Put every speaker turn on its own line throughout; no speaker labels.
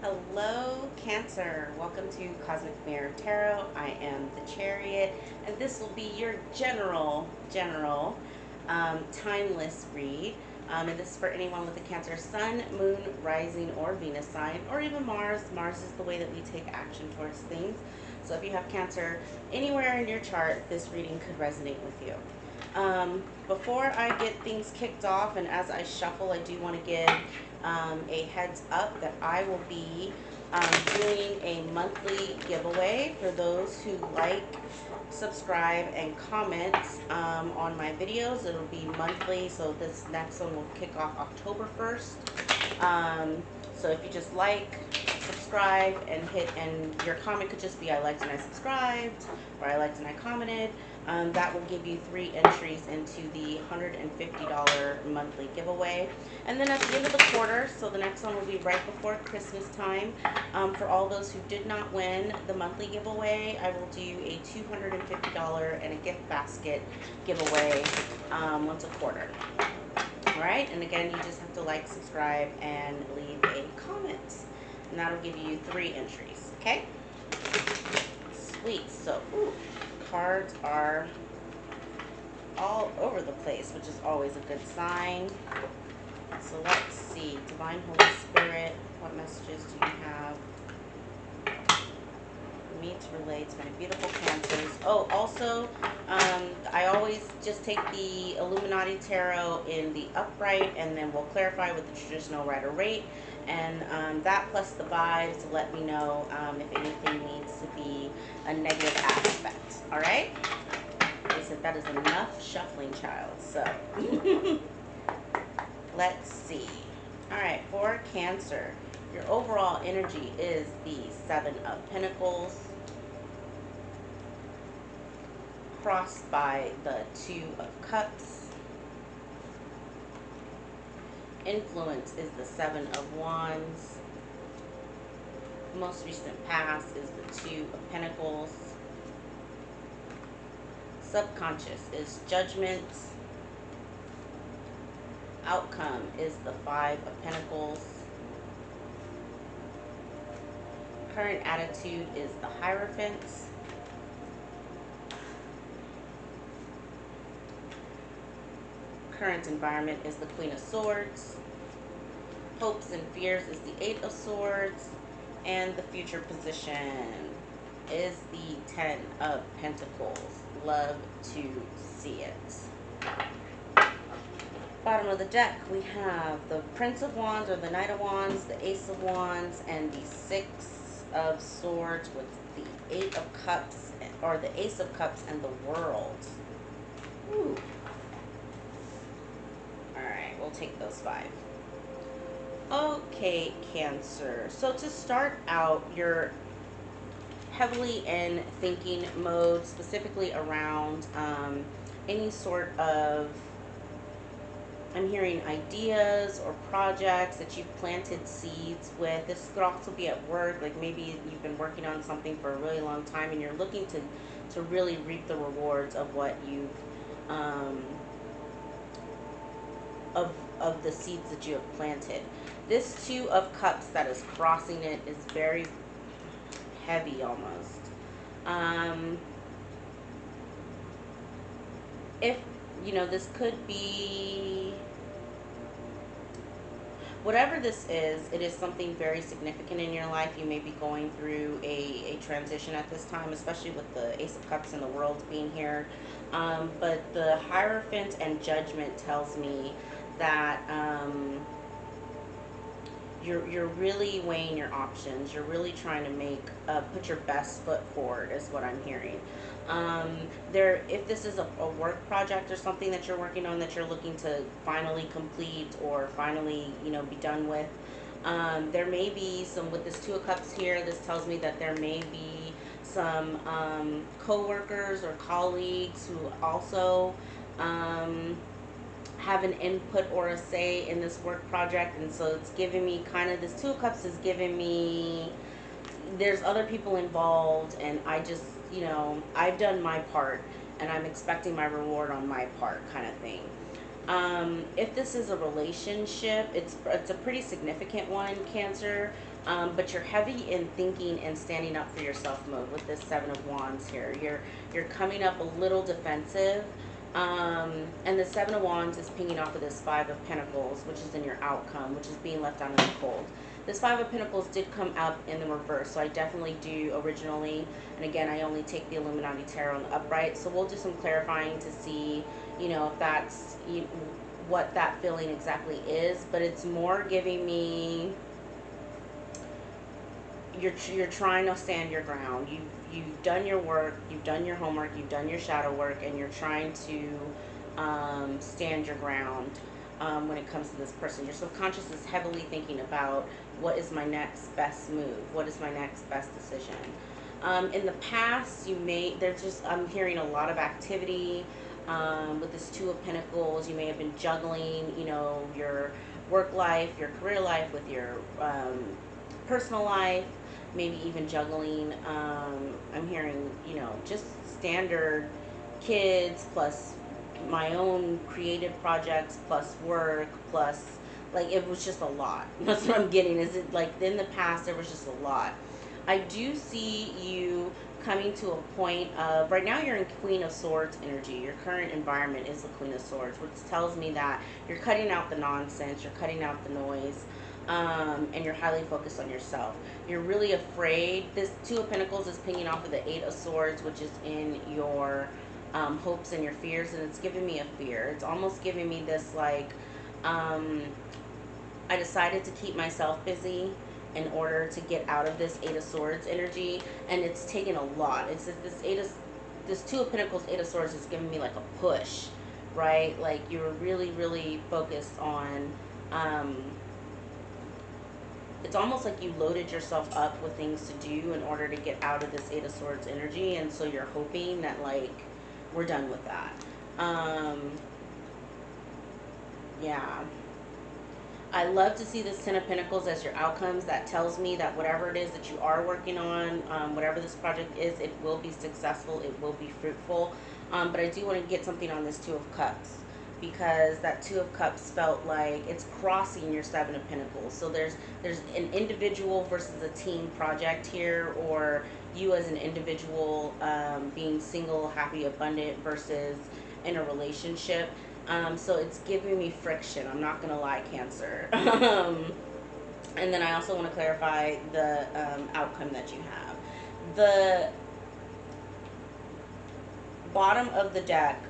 Hello, Cancer. Welcome to Cosmic Mirror Tarot. I am the Chariot, and this will be your general, timeless read. And this is for anyone with a Cancer Sun, Moon, Rising, or Venus sign, or even Mars. Mars is the way that we take action towards things. So if you have Cancer anywhere in your chart, this reading could resonate with you. Before I get things kicked off, and as I shuffle, I do want to give a heads up that I will be doing a monthly giveaway for those who like, subscribe, and comment on my videos. It'll be monthly, so this next one will kick off October 1st. So if you just like, subscribe, and your comment could just be I liked and I subscribed, or I liked and I commented. That will give you 3 entries into the $150 monthly giveaway. And then at the end of the quarter, so the next one will be right before Christmas time, for all those who did not win the monthly giveaway, I will do a $250 and a gift basket giveaway once a quarter. Alright, and again, you just have to like, subscribe, and leave a comment. And that'll give you 3 entries, okay? Sweet. So, cards are all over the place, which is always a good sign. So let's see. Divine Holy Spirit, what messages do you have for me to relate to my beautiful Cancers? Oh, also, I always just take the Illuminati Tarot in the upright, and then we'll clarify with the traditional rider rate. And that plus the vibes to let me know if anything needs to be a negative aspect. All right? They said that is enough shuffling, child. So let's see. All right, for Cancer, your overall energy is the 7 of Pentacles, crossed by the 2 of Cups. Influence is the 7 of Wands. Most recent past is the 2 of Pentacles. Subconscious is Judgment. Outcome is the 5 of Pentacles. Current attitude is the Hierophant. Current environment is the Queen of Swords. Hopes and fears is the 8 of Swords. And the future position is the 10 of Pentacles. Love to see it. Bottom of the deck, we have the Prince of Wands, or the Knight of Wands, the Ace of Wands, and the 6 of Swords with the 8 of Cups, or the Ace of Cups and the World. Ooh. Alright, we'll take those 5. Okay, Cancer. So to start out, you're heavily in thinking mode, specifically around any sort of, I'm hearing ideas or projects that you've planted seeds with. This could also be at work, like maybe you've been working on something for a really long time and you're looking to really reap the rewards of what you've of the seeds that you have planted. This 2 of Cups that is crossing it is very heavy almost. If, this could be, whatever this is, it is something very significant in your life. You may be going through a transition at this time, especially with the Ace of Cups and the World being here. But the Hierophant and Judgment tells me that you're really weighing your options. You're really trying to put your best foot forward, is what I'm hearing. If this is a work project or something that you're working on that you're looking to finally complete or finally, be done with, there may be some, with this 2 of Cups here, this tells me that there may be some co-workers or colleagues who also have an input or a say in this work project. And so it's giving me kind of, this 2 of Cups is giving me, there's other people involved, and I just, I've done my part and I'm expecting my reward on my part, kind of thing. If this is a relationship, it's a pretty significant one, Cancer. But you're heavy in thinking and standing up for yourself mode with this Seven of Wands here. You're coming up a little defensive. And the Seven of Wands is pinging off of this Five of Pentacles, which is in your outcome, which is being left out in the cold. This Five of Pentacles did come up in the reverse, so I definitely do originally. And again, I only take the Illuminati Tarot in the upright, so we'll do some clarifying to see, if that's what that feeling exactly is. But it's more giving me you're trying to stand your ground. You've done your work, you've done your homework, you've done your shadow work, and you're trying to stand your ground when it comes to this person. Your subconscious is heavily thinking about what is my next best move, what is my next best decision. In the past, I'm hearing a lot of activity with this Two of Pentacles. You may have been juggling, your work life, your career life with your personal life, maybe even juggling. I'm hearing, just standard kids plus my own creative projects plus work plus, like, it was just a lot. That's what I'm getting. Is it like in the past there was just a lot. I do see you coming to a point of, right now you're in Queen of Swords energy. Your current environment is the Queen of Swords, which tells me that you're cutting out the nonsense, you're cutting out the noise, and you're highly focused on yourself. You're really afraid. This Two of Pentacles is pinging off of the Eight of Swords, which is in your hopes and your fears, and it's giving me a fear. It's almost giving me this, like, I decided to keep myself busy in order to get out of this Eight of Swords energy, and it's taken a lot. It's that this Two of Pentacles, Eight of Swords is giving me like a push, right? Like, you're really, really focused on, it's almost like you loaded yourself up with things to do in order to get out of this Eight of Swords energy, and so you're hoping that, like, we're done with that. Yeah. I love to see this Ten of Pentacles as your outcomes. That tells me that whatever it is that you are working on, whatever this project is, it will be successful, it will be fruitful. But I do want to get something on this Two of Cups, because that Two of Cups felt like it's crossing your Seven of Pentacles. So there's an individual versus a team project here, or you as an individual being single, happy, abundant versus in a relationship. So it's giving me friction. I'm not going to lie, Cancer. And then I also want to clarify the outcome that you have. The bottom of the deck,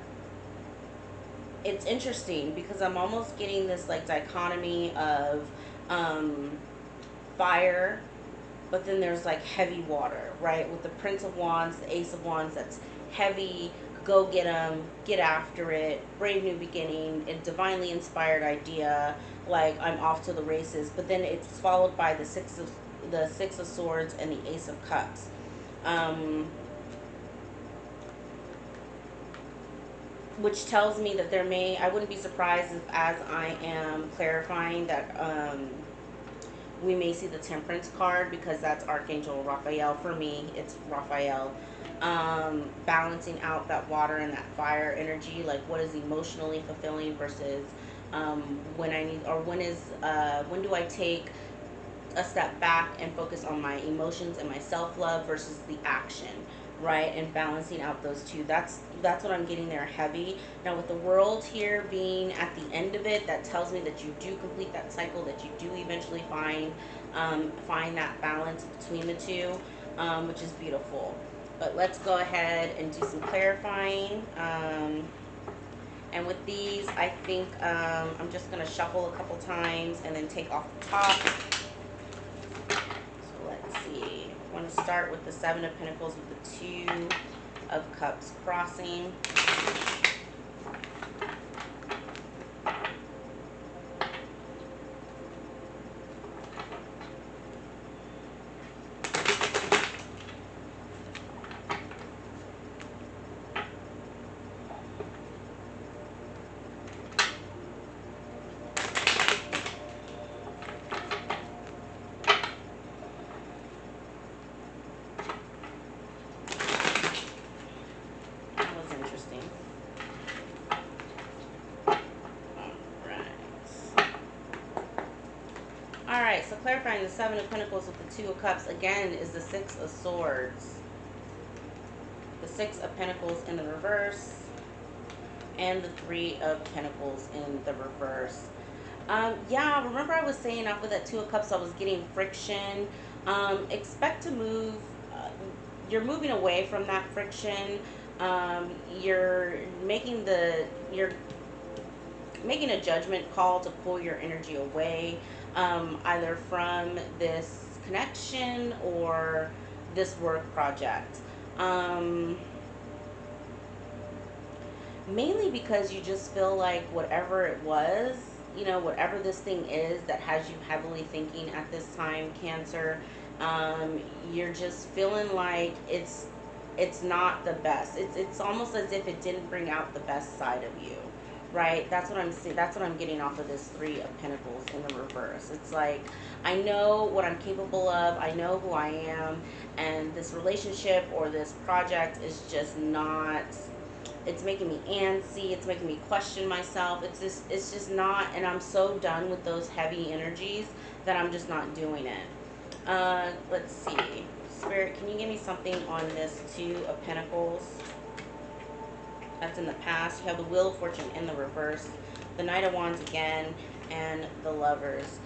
it's interesting because I'm almost getting this, like, dichotomy of fire, but then there's, like, heavy water, right? With the Prince of Wands, the Ace of Wands, that's heavy, go get them, get after it, brave new beginning, a divinely inspired idea, like, I'm off to the races. But then it's followed by the Six of Swords and the Ace of Cups. Which tells me that I wouldn't be surprised if, as I am clarifying, that we may see the Temperance card, because that's Archangel Raphael. For me, it's Raphael. Balancing out that water and that fire energy, like, what is emotionally fulfilling versus when do I take a step back and focus on my emotions and my self-love versus the action, right? And balancing out those two. That's what I'm getting there, heavy. Now, with the World here being at the end of it, that tells me that you do complete that cycle, that you do eventually find that balance between the two, which is beautiful. But let's go ahead and do some clarifying. And with these, I think I'm just going to shuffle a couple times and then take off the top. So let's see. I want to start with the Seven of Pentacles with the Two of Cups crossing. That was interesting. clarifying the Seven of Pentacles with the Two of Cups again is the Six of Swords. The Six of Pentacles in the reverse. And the Three of Pentacles in the reverse. Yeah, remember I was saying off of that Two of Cups I was getting friction. Expect to move. You're moving away from that friction. You're making a judgment call to pull your energy away, either from this connection or this work project. Mainly because you just feel like whatever it was, you know, whatever this thing is that has you heavily thinking at this time, Cancer, you're just feeling like it's not the best. It's almost as if it didn't bring out the best side of you, right? That's what I'm seeing. That's what I'm getting off of this Three of Pentacles in the reverse. It's like, I know what I'm capable of. I know who I am, and this relationship or this project is just not. It's making me antsy. It's making me question myself. It's just not, and I'm so done with those heavy energies that I'm just not doing it. Let's see. Spirit, can you give me something on this Two of Pentacles? That's in the past. You have the Wheel of Fortune in the reverse, the Knight of Wands again, and the Lovers.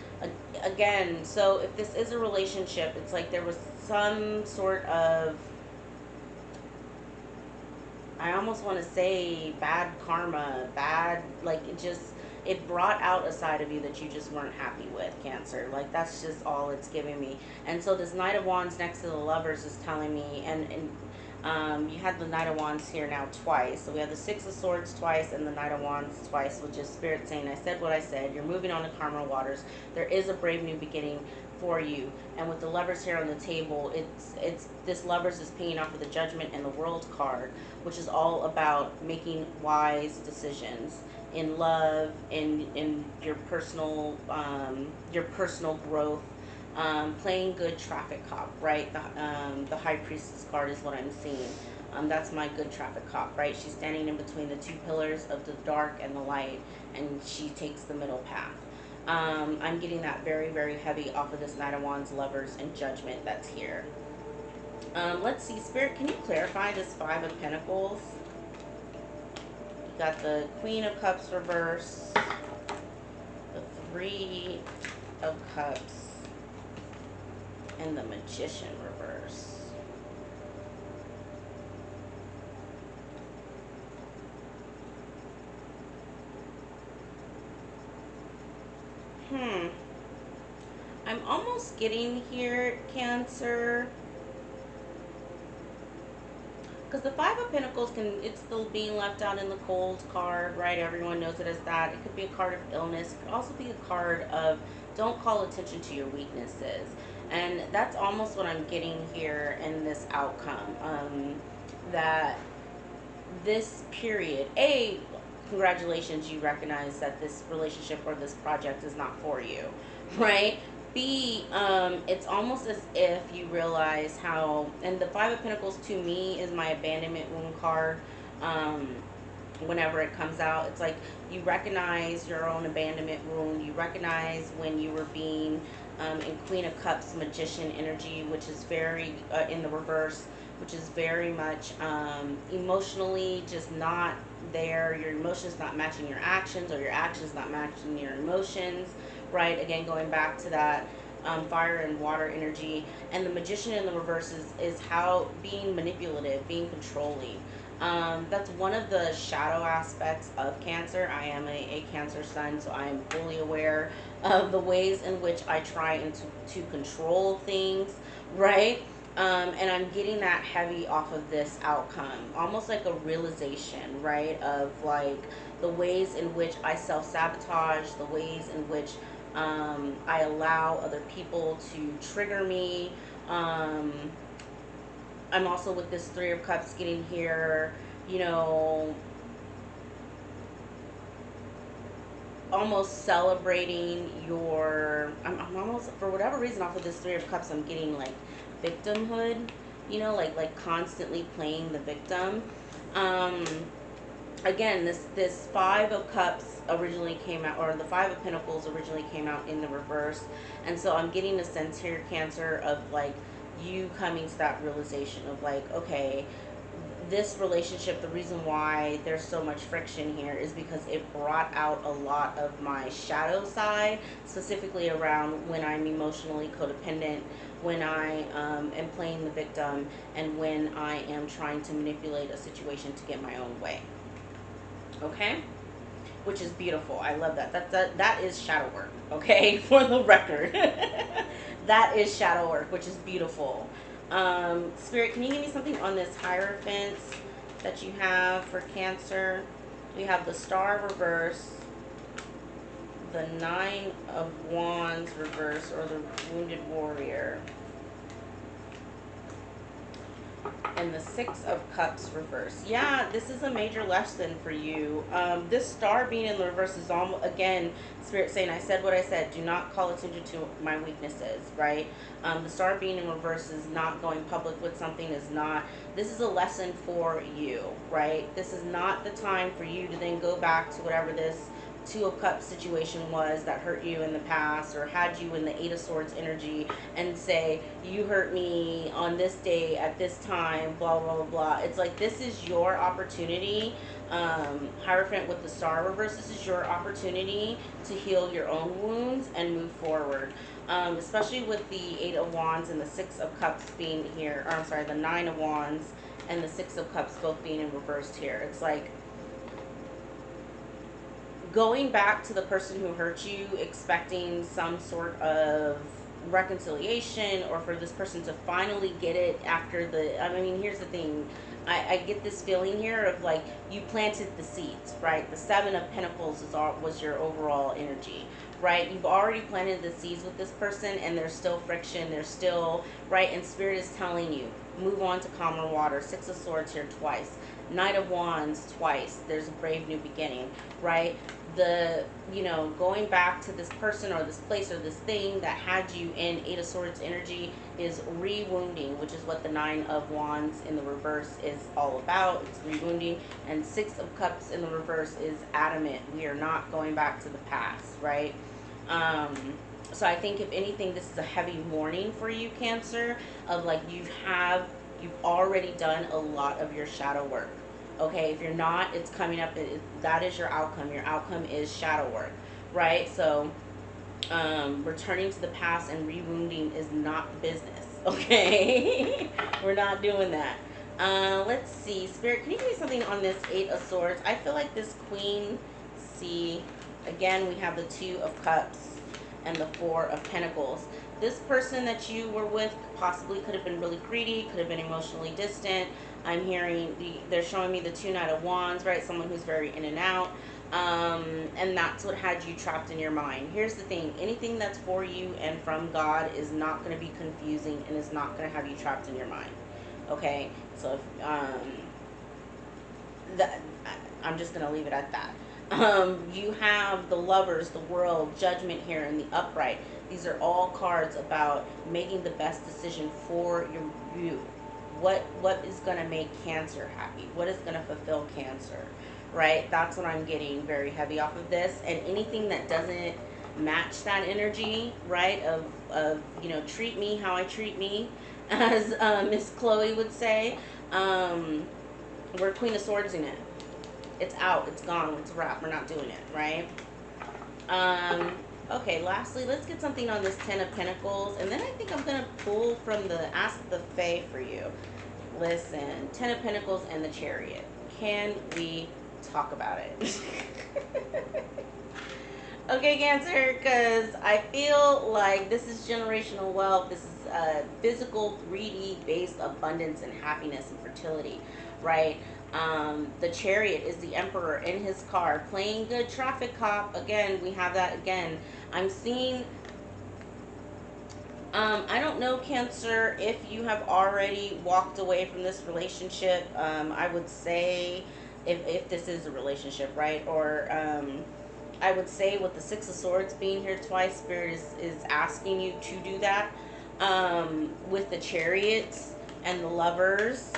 Again, so if this is a relationship, it's like there was some sort of, I almost want to say bad karma, bad, like it brought out a side of you that you just weren't happy with, Cancer. Like, that's just all it's giving me. And so this Knight of Wands next to the Lovers is telling me, you had the Knight of Wands here now twice. So we have the Six of Swords twice and the Knight of Wands twice, which is Spirit saying, I said what I said. You're moving on to karma waters. There is a brave new beginning for you. And with the Lovers here on the table, it's this Lovers is paying off with the Judgment and the World card, which is all about making wise decisions in love, in your personal growth, playing good traffic cop, right? The High Priestess card is what I'm seeing. That's my good traffic cop, right? She's standing in between the two pillars of the dark and the light, and she takes the middle path. I'm getting that very, very heavy off of this Knight of Wands, Lovers, and Judgment that's here. Let's see, Spirit, can you clarify this Five of Pentacles? You got the Queen of Cups reverse, the Three of Cups, and the Magician reverse. I'm almost getting here, Cancer, because the Five of Pentacles it's still being left out in the cold card, right? Everyone knows it as that. It could be a card of illness. It could also be a card of don't call attention to your weaknesses. And that's almost what I'm getting here in this outcome. That this period, congratulations, you recognize that this relationship or this project is not for you, right? B, it's almost as if you realize how, and the Five of Pentacles to me is my abandonment wound card. Whenever it comes out, it's like you recognize your own abandonment wound. You recognize when you were being in Queen of Cups, Magician energy, which is very in the reverse, which is very much emotionally just not there. Your emotions not matching your actions, or your actions not matching your emotions, right? Again, going back to that fire and water energy. And the Magician in the reverse is how being manipulative, being controlling. That's one of the shadow aspects of Cancer. I am a Cancer sun, so I am fully aware of the ways in which I try to control things, right? And I'm getting that heavy off of this outcome, almost like a realization, right, of like the ways in which I self-sabotage, the ways in which I allow other people to trigger me. I'm also with this Three of Cups getting here, you know, almost celebrating your, I'm almost, for whatever reason, off of this Three of Cups, I'm getting like victimhood, you know, like constantly playing the victim. again, this Five of Cups originally came out, or the Five of Pentacles originally came out in the reverse, and so I'm getting a sense here, Cancer, of like you coming to that realization of like, okay, this relationship, the reason why there's so much friction here is because it brought out a lot of my shadow side, specifically around when I'm emotionally codependent, when I am playing the victim, and when I am trying to manipulate a situation to get my own way. Okay, which is beautiful. I love that. That is shadow work. Okay, for the record, that is shadow work, which is beautiful. Spirit, can you give me something on this Hierophant that you have for Cancer? We have the Star reverse, the Nine of Wands reverse, or the Wounded Warrior, and the Six of Cups reverse. Yeah, this is a major lesson for you. This Star being in the reverse is almost, again, Spirit saying, I said what I said. Do not call attention to my weaknesses, right? The Star being in reverse is not going public with something, is not, this is a lesson for you, right? This is not the time for you to then go back to whatever this Two of Cups situation was that hurt you in the past, or had you in the Eight of Swords energy, and say, you hurt me on this day at this time, blah blah blah blah. It's like, this is your opportunity. Hierophant with the Star reverse, this is your opportunity to heal your own wounds and move forward. Especially with the Eight of Wands and the Six of Cups being here, or I'm sorry, the Nine of Wands and the Six of Cups both being in reversed here. It's like going back to the person who hurt you, expecting some sort of reconciliation, or for this person to finally get it after the, I mean, here's the thing, I get this feeling here of like, you planted the seeds, right? The Seven of Pentacles was your overall energy, right? You've already planted the seeds with this person, and there's still friction, there's still, right? And Spirit is telling you, move on to calmer water. Six of Swords here twice, Knight of Wands twice, there's a brave new beginning, right? The, you know, going back to this person or this place or this thing that had you in Eight of Swords energy is re-wounding, which is what the Nine of Wands in the reverse is all about. It's re-wounding. And Six of Cups in the reverse is adamant. We are not going back to the past, right? So I think if anything, this is a heavy warning for you, Cancer, of like, you've already done a lot of your shadow work. Okay, if you're not, it's coming up. That is your outcome. Your outcome is shadow work, right? So returning to the past and re-wounding is not the business. Okay, we're not doing that. Let's see, Spirit, can you give me something on this Eight of Swords? I feel like this Queen, see, again, we have the Two of Cups and the Four of Pentacles. This person that you were with possibly could have been really greedy, could have been emotionally distant. I'm hearing, they're showing me the Two Knight of Wands, right? Someone who's very in and out. And that's what had you trapped in your mind. Here's the thing, anything that's for you and from God is not going to be confusing, and is not going to have you trapped in your mind. Okay, so if, I'm just going to leave it at that. You have the Lovers, the World, Judgment here, and the Upright. These are all cards about making the best decision for you. What is going to make Cancer happy? What is going to fulfill Cancer? Right? That's what I'm getting very heavy off of this. And anything that doesn't match that energy, right, of you know, treat me how I treat me, as Miss Chloe would say, we're Queen of Swords in it. It's out, it's gone, it's a wrap, we're not doing it, right? Okay, lastly, let's get something on this Ten of Pentacles, and then I think I'm going to pull from the Ask the Fae for you. Listen, Ten of Pentacles and the Chariot. Can we talk about it? Okay, Cancer, because I feel like this is generational wealth. This is physical, 3D based abundance and happiness and fertility, right? The Chariot is the Emperor in his car playing good traffic cop. Again, we have that again. I'm seeing, I don't know, Cancer, if you have already walked away from this relationship. I would say, if this is a relationship, right? Or I would say with the Six of Swords being here twice, Spirit is asking you to do that. With the Chariots and the Lovers,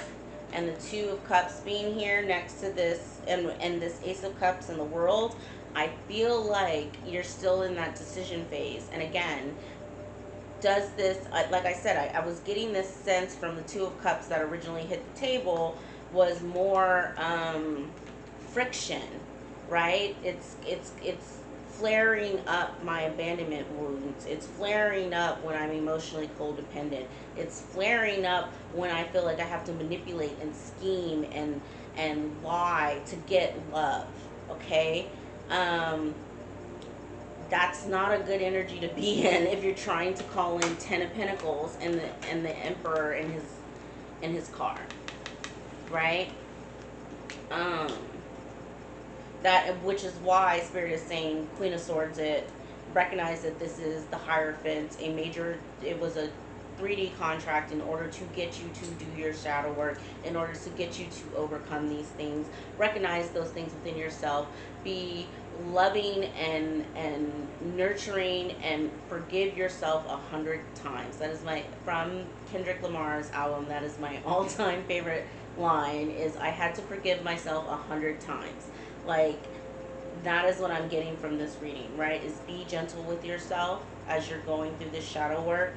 and the Two of Cups being here next to this, and this Ace of Cups in the World, I feel like you're still in that decision phase. And again, does this, like I said, I was getting this sense from the Two of Cups that originally hit the table was more friction, right? It's flaring up my abandonment wounds. It's flaring up when I'm emotionally codependent. It's flaring up when I feel like I have to manipulate and scheme and lie to get love. Okay? That's not a good energy to be in if you're trying to call in Ten of Pentacles and the Emperor in his car, right? Um, that, which is why Spirit is saying Queen of Swords. It recognize that this is the Hierophant, a major. It was a 3D contract in order to get you to do your shadow work, in order to get you to overcome these things. Recognize those things within yourself. Be loving and nurturing, and forgive yourself 100 times. That is my, from Kendrick Lamar's album, that is my all-time favorite line, is I had to forgive myself 100 times. Like, that is what I'm getting from this reading, right? Is be gentle with yourself as you're going through this shadow work.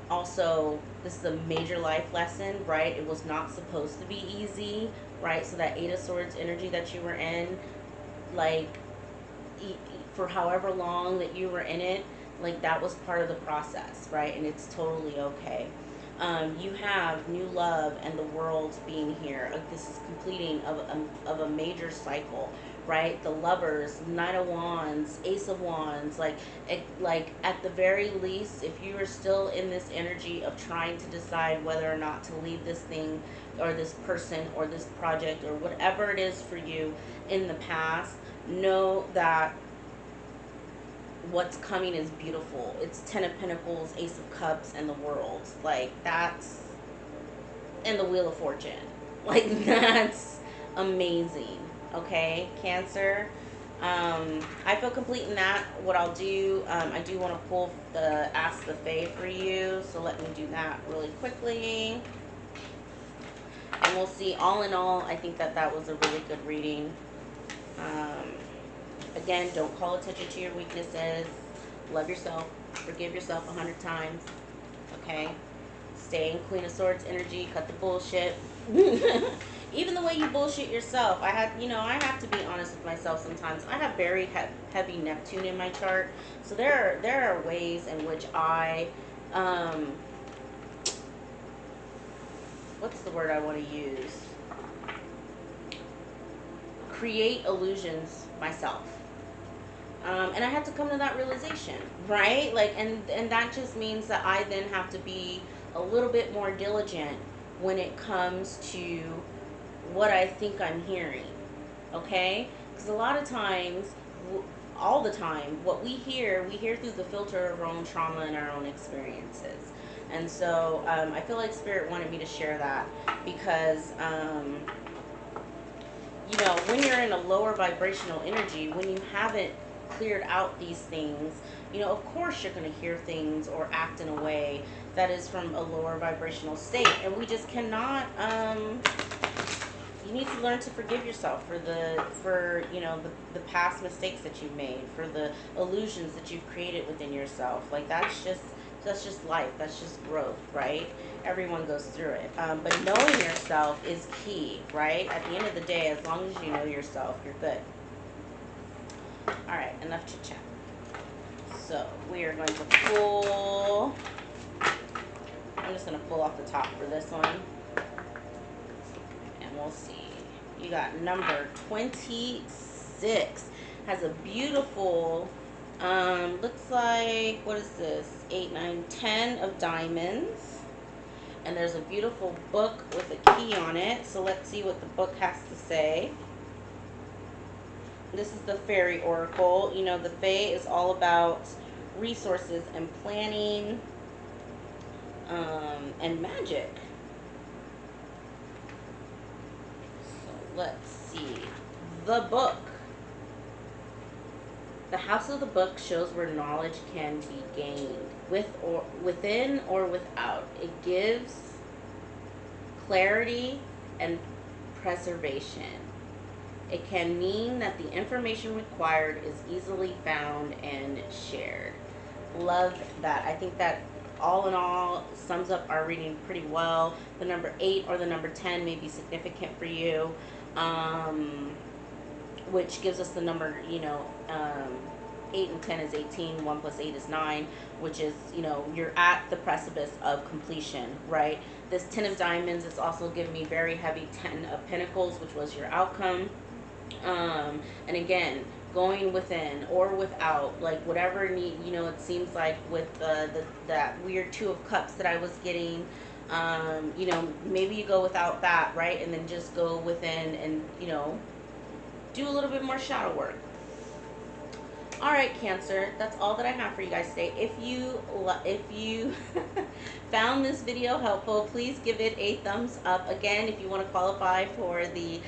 Also, this is a major life lesson, right? It was not supposed to be easy, right? So that Eight of Swords energy that you were in, like, for however long that you were in it, like, that was part of the process, right? And it's totally okay. You have new love and the world being here. This is completing of a major cycle, right? The Lovers, Knight of Wands, Ace of Wands. Like at the very least, if you are still in this energy of trying to decide whether or not to leave this thing or this person or this project or whatever it is for you in the past, know that what's coming is beautiful. It's Ten of Pentacles, Ace of Cups, and the World. Like, that's, and the Wheel of Fortune. Like, that's amazing. Okay, Cancer. I feel complete in that. What I'll do, I do want to pull the Ask the Fae for you, so let me do that really quickly. And we'll see. All in all, I think that that was a really good reading. Again, don't call attention to your weaknesses. Love yourself. Forgive yourself 100 times. Okay? Stay in Queen of Swords energy. Cut the bullshit. Even the way you bullshit yourself. I have to be honest with myself sometimes. I have very heavy Neptune in my chart. So there are ways in which I, what's the word I want to use? Create illusions myself. And I had to come to that realization, right? Like, and that just means that I then have to be a little bit more diligent when it comes to what I think I'm hearing, okay? Because a lot of times, all the time, what we hear through the filter of our own trauma and our own experiences. And so I feel like Spirit wanted me to share that because, when you're in a lower vibrational energy, when you haven't cleared out these things, of course you're going to hear things or act in a way that is from a lower vibrational state. And we just cannot, you need to learn to forgive yourself for the past mistakes that you've made, for the illusions that you've created within yourself. Like, that's just life. That's just growth, right? Everyone goes through it. But knowing yourself is key, right? At the end of the day, as long as you know yourself, you're good. All right, enough chit chat. So we are going to pull. I'm just going to pull off the top for this one. And we'll see. You got number 26. Has a beautiful, looks like, what is this? 8, 9, 10 of diamonds. And there's a beautiful book with a key on it. So let's see what the book has to say. This is the Fairy Oracle. The Fae is all about resources and planning, and magic. So let's see. The book. The House of the Book shows where knowledge can be gained, within or without. It gives clarity and preservation. It can mean that the information required is easily found and shared. Love that. I think that all in all sums up our reading pretty well. The number 8 or the number 10 may be significant for you, which gives us the number, 8 and 10 is 18, 1 plus 8 is 9, which is, you're at the precipice of completion, right? This 10 of diamonds is also giving me very heavy 10 of pentacles, which was your outcome. And again, going within or without, like whatever need, it seems like with that weird 2 of cups that I was getting, maybe you go without that, right? And then just go within and, do a little bit more shadow work. All right, Cancer, that's all that I have for you guys today. If you found this video helpful, please give it a thumbs up. Again, if you want to qualify for the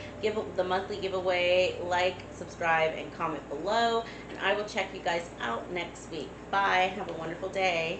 monthly giveaway, like, subscribe, and comment below. And I will check you guys out next week. Bye. Have a wonderful day.